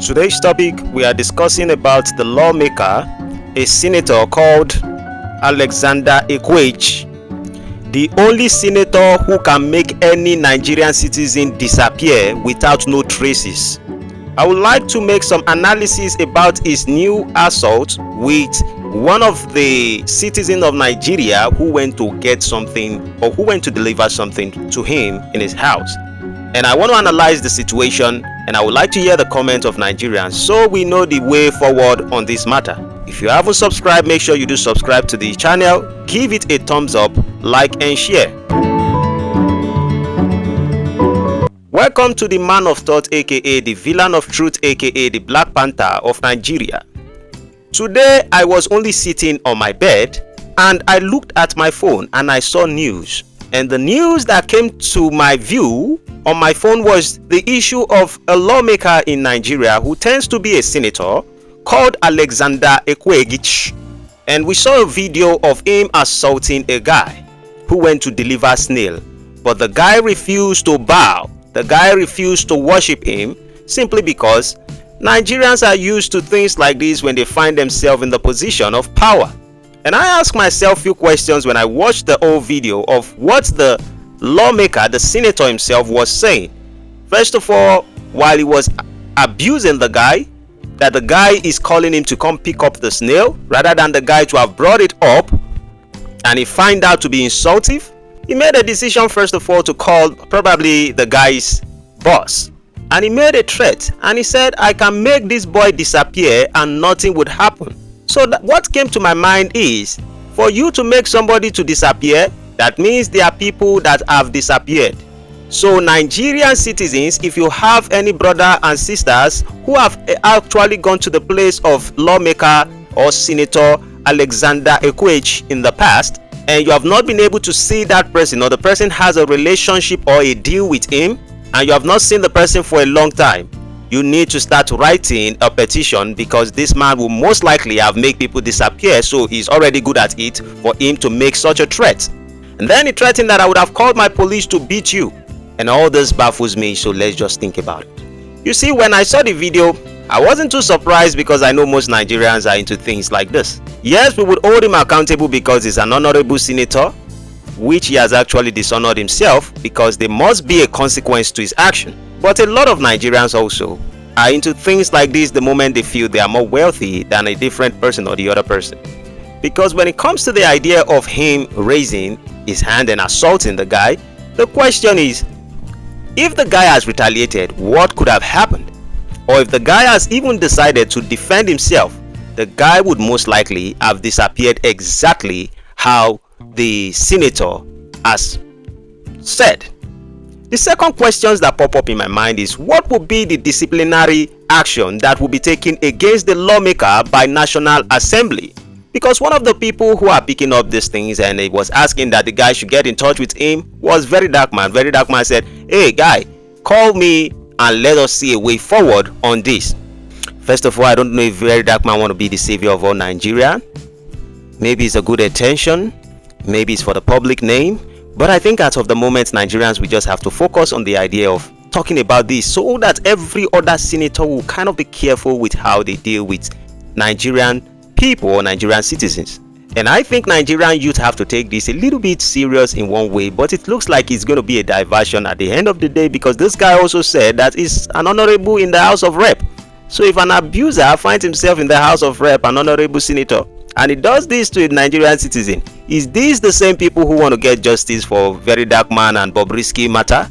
Today's topic, we are discussing about the lawmaker, a senator called Alexander Ikwechegh, the only senator who can make any Nigerian citizen disappear without no traces. I would like to make some analysis about his new assault with one of the citizens of Nigeria who went to get something, or who went to deliver something to him in his house. And I want to analyze the situation, and I would like to hear the comments of Nigerians so we know the way forward on this matter. If you haven't subscribed, make sure you do subscribe to the channel, give it a thumbs up, like and share. Welcome to the man of thought, aka the villain of truth, aka the Black Panther of Nigeria. Today I was only sitting on my bed and I looked at my phone and I saw news. And the news that came to my view on my phone was the issue of a lawmaker in Nigeria who tends to be a senator called Alexander Ikwechegh. And we saw a video of him assaulting a guy who went to deliver snail. But the guy refused to bow. The guy refused to worship him simply because Nigerians are used to things like this when they find themselves in the position of power. And I asked myself a few questions when I watched the whole video of what the lawmaker, the senator himself, was saying. First of all, while he was abusing the guy, that the guy is calling him to come pick up the snail rather than the guy to have brought it up, and he find out to be insultive, he made a decision first of all to call probably the guy's boss. And he made a threat and he said, I can make this boy disappear and nothing would happen. So what came to my mind is, for you to make somebody to disappear, that means there are people that have disappeared. So Nigerian citizens, if you have any brother and sisters who have actually gone to the place of lawmaker or senator Alexander Ikwechegh in the past, and you have not been able to see that person, or the person has a relationship or a deal with him, and you have not seen the person for a long time, you need to start writing a petition, because this man will most likely have made people disappear, so he's already good at it for him to make such a threat. And then he threatened that I would have called my police to beat you. And all this baffles me, so let's just think about it. You see, when I saw the video, I wasn't too surprised because I know most Nigerians are into things like this. Yes, we would hold him accountable because he's an honorable senator, which he has actually dishonored himself, because there must be a consequence to his action. But a lot of Nigerians also are into things like this the moment they feel they are more wealthy than a different person or the other person. Because when it comes to the idea of him raising his hand and assaulting the guy, the question is, if the guy has retaliated, what could have happened? Or if the guy has even decided to defend himself, the guy would most likely have disappeared exactly how the senator has said. The second questions that pop up in my mind is, what would be the disciplinary action that will be taken against the lawmaker by National Assembly? Because one of the people who are picking up these things and he was asking that the guy should get in touch with him was Verydarkman. Verydarkman said, hey guy, call me and let us see a way forward on this. First of all, I don't know if Verydarkman want to be the savior of all Nigeria. Maybe it's a good intention, maybe it's for the public name, but I think as of the moment, Nigerians, we just have to focus on the idea of talking about this so that every other senator will kind of be careful with how they deal with Nigerian people or Nigerian citizens. And I think Nigerian youth have to take this a little bit serious in one way, but it looks like it's going to be a diversion at the end of the day, because this guy also said that he's an honorable in the House of Rep. So if an abuser finds himself in the House of Rep, an honorable senator, and he does this to a Nigerian citizen, is these the same people who want to get justice for Verydarkman and Bobrisky matter?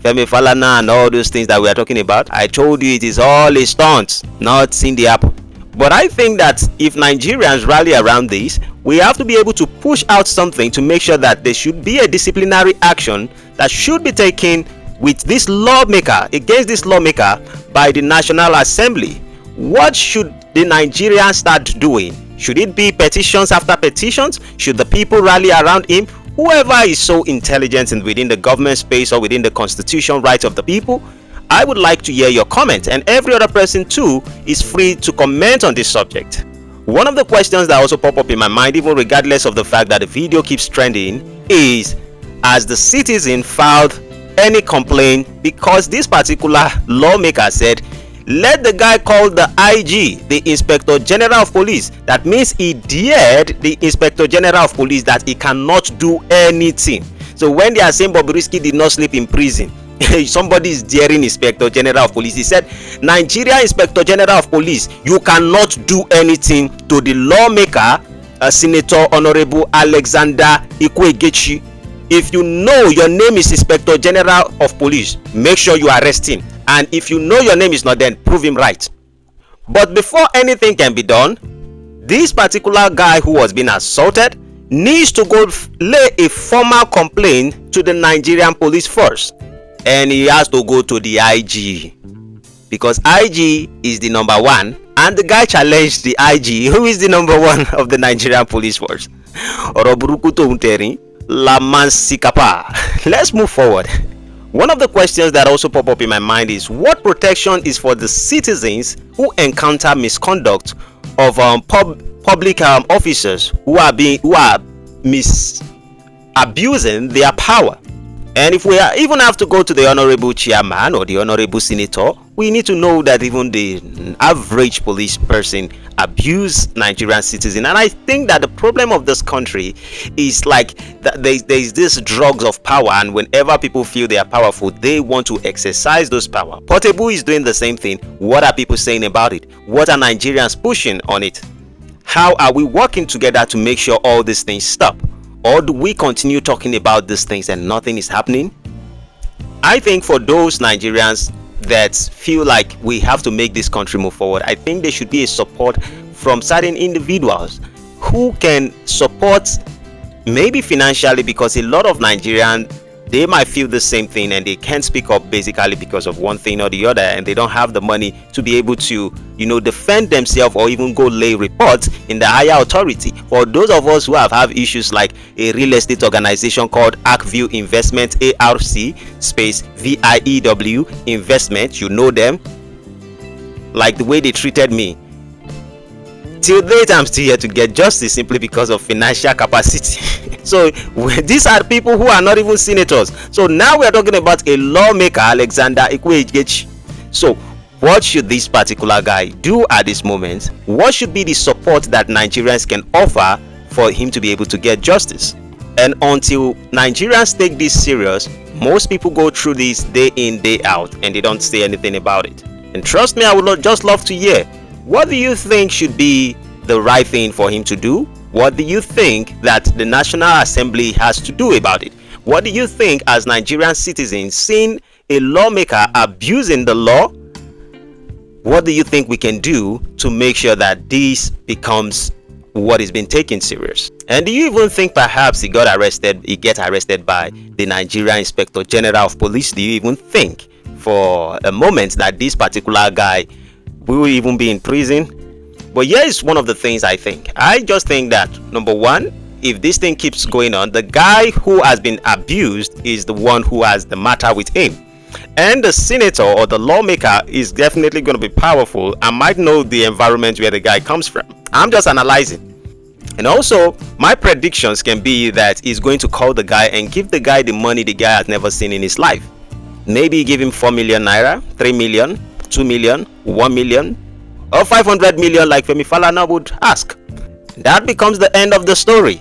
Femi Falana and all those things that we are talking about? I told you it is all a stunt, not seen the apple. But I think that if Nigerians rally around this, we have to be able to push out something to make sure that there should be a disciplinary action that should be taken with this lawmaker, against this lawmaker, by the National Assembly. What should the Nigerians start doing? Should it be petitions after petitions? Should the people rally around him? Whoever is so intelligent and within the government space or within the constitution rights of the people, I would like to hear your comment, and every other person too is free to comment on this subject. One of the questions that also pop up in my mind, even regardless of the fact that the video keeps trending, is, has the citizen filed any complaint? Because this particular lawmaker said Let the guy call the IG, the Inspector General of Police. That means he dared the Inspector General of Police that he cannot do anything. So when they are saying Bobrisky did not sleep in prison, somebody is daring Inspector General of Police. He said, Nigeria Inspector General of Police, you cannot do anything to the lawmaker, Senator Honorable Alexander Ikwechegh. If you know your name is Inspector General of Police, make sure you arrest him. And if you know your name is not, then prove him right. But before anything can be done, this particular guy who was being assaulted needs to go lay a formal complaint to the Nigerian police force. And he has to go to the IG, because IG is the number one, and the guy challenged the IG, who is the number one of the Nigerian police force. Let's move forward. One of the questions that also pop up in my mind is, what protection is for the citizens who encounter misconduct of public officers who are abusing their power? And if we even have to go to the honorable chairman or the honorable senator, we need to know that even the average police person abuse Nigerian citizens. And I think that the problem of this country is like that there's this drugs of power, and whenever people feel they are powerful, they want to exercise those power. Portable is doing the same thing. What are people saying about it? What are Nigerians pushing on it? How are we working together to make sure all these things stop? Or do we continue talking about these things and nothing is happening? I think for those Nigerians that feel like we have to make this country move forward, I think there should be a support from certain individuals who can support, maybe financially, because a lot of Nigerians, they might feel the same thing and they can't speak up basically because of one thing or the other, and they don't have the money to be able to, defend themselves or even go lay reports in the higher authority. For those of us who have issues like a real estate organization called Arkview Investment, ARC space VIEW Investment, you know them, like the way they treated me. Till date, I'm still here to get justice simply because of financial capacity. So these are people who are not even senators. So now we are talking about a lawmaker, Alexander Ikwechegh. So what should this particular guy do at this moment? What should be the support that Nigerians can offer for him to be able to get justice? And until Nigerians take this serious, most people go through this day in, day out, and they don't say anything about it. And trust me, I would just love to hear, what do you think should be the right thing for him to do? What do you think that the National Assembly has to do about it? What do you think, as Nigerian citizens, seeing a lawmaker abusing the law, what do you think we can do to make sure that this becomes what is being taken serious? And do you even think perhaps he gets arrested by the Nigerian Inspector General of Police? Do you even think for a moment that this particular guy will even be in prison? But here is one of the things I think. I just think that, number one, if this thing keeps going on, the guy who has been abused is the one who has the matter with him. And the senator or the lawmaker is definitely going to be powerful and might know the environment where the guy comes from. I'm just analyzing. And also, my predictions can be that he's going to call the guy and give the guy the money the guy has never seen in his life. Maybe give him 4 million naira, 3 million, 2 million, 1 million, or 500 million like Femi Falana would ask. That becomes the end of the story.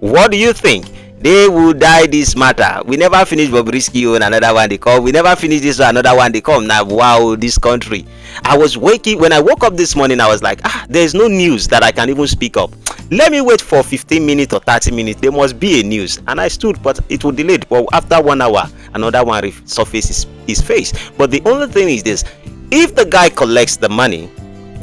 What do you think? They will die this matter. We never finish Bobrisky and another one they come. We never finish this one, another one they come. Now, wow, this country. When I woke up this morning, I was like, there's no news that I can even speak up. Let me wait for 15 minutes or 30 minutes. There must be a news. And I stood, but it will delay. Well, after 1 hour, another one resurfaces his face. But the only thing is this: if the guy collects the money,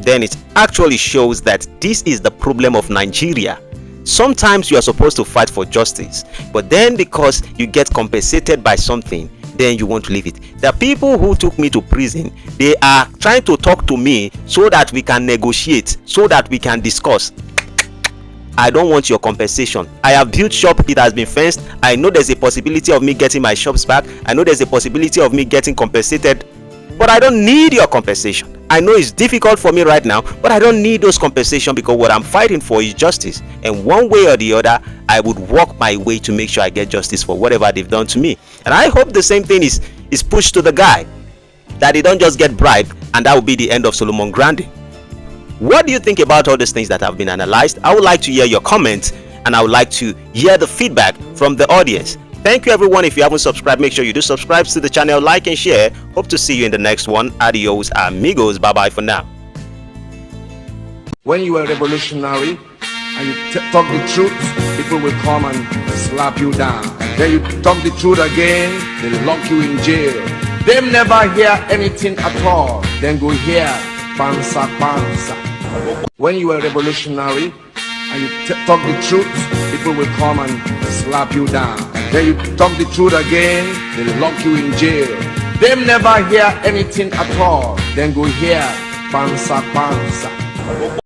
then it actually shows that this is the problem of Nigeria. Sometimes you are supposed to fight for justice, but then because you get compensated by something, then you want to leave it. The people who took me to prison, they are trying to talk to me so that we can negotiate, so that we can discuss. I don't want your compensation. I have built shop, it has been fenced. I know there's a possibility of me getting my shops back. I know there's a possibility of me getting compensated, but I don't need your compensation. I know it's difficult for me right now, but I don't need those compensation, because what I'm fighting for is justice. And one way or the other, I would walk my way to make sure I get justice for whatever they've done to me. And I hope the same thing is pushed to the guy. that he don't just get bribed and that will be the end of Solomon Grande. What do you think about all these things that have been analyzed? I would like to hear your comments, and I would like to hear the feedback from the audience. Thank you everyone. If you haven't subscribed, make sure you do subscribe to the channel, like and share. Hope to see you in the next one. Adios amigos. Bye bye for now. When you are revolutionary and you talk the truth, people will come and slap you down. Then you talk the truth again, they'll lock you in jail. They never hear anything at all. Then go hear pansa pansa. When you are revolutionary and you talk the truth, people will come and slap you down. Then you talk the truth again, they'll lock you in jail. They never hear anything at all. Then go hear pansa pansa.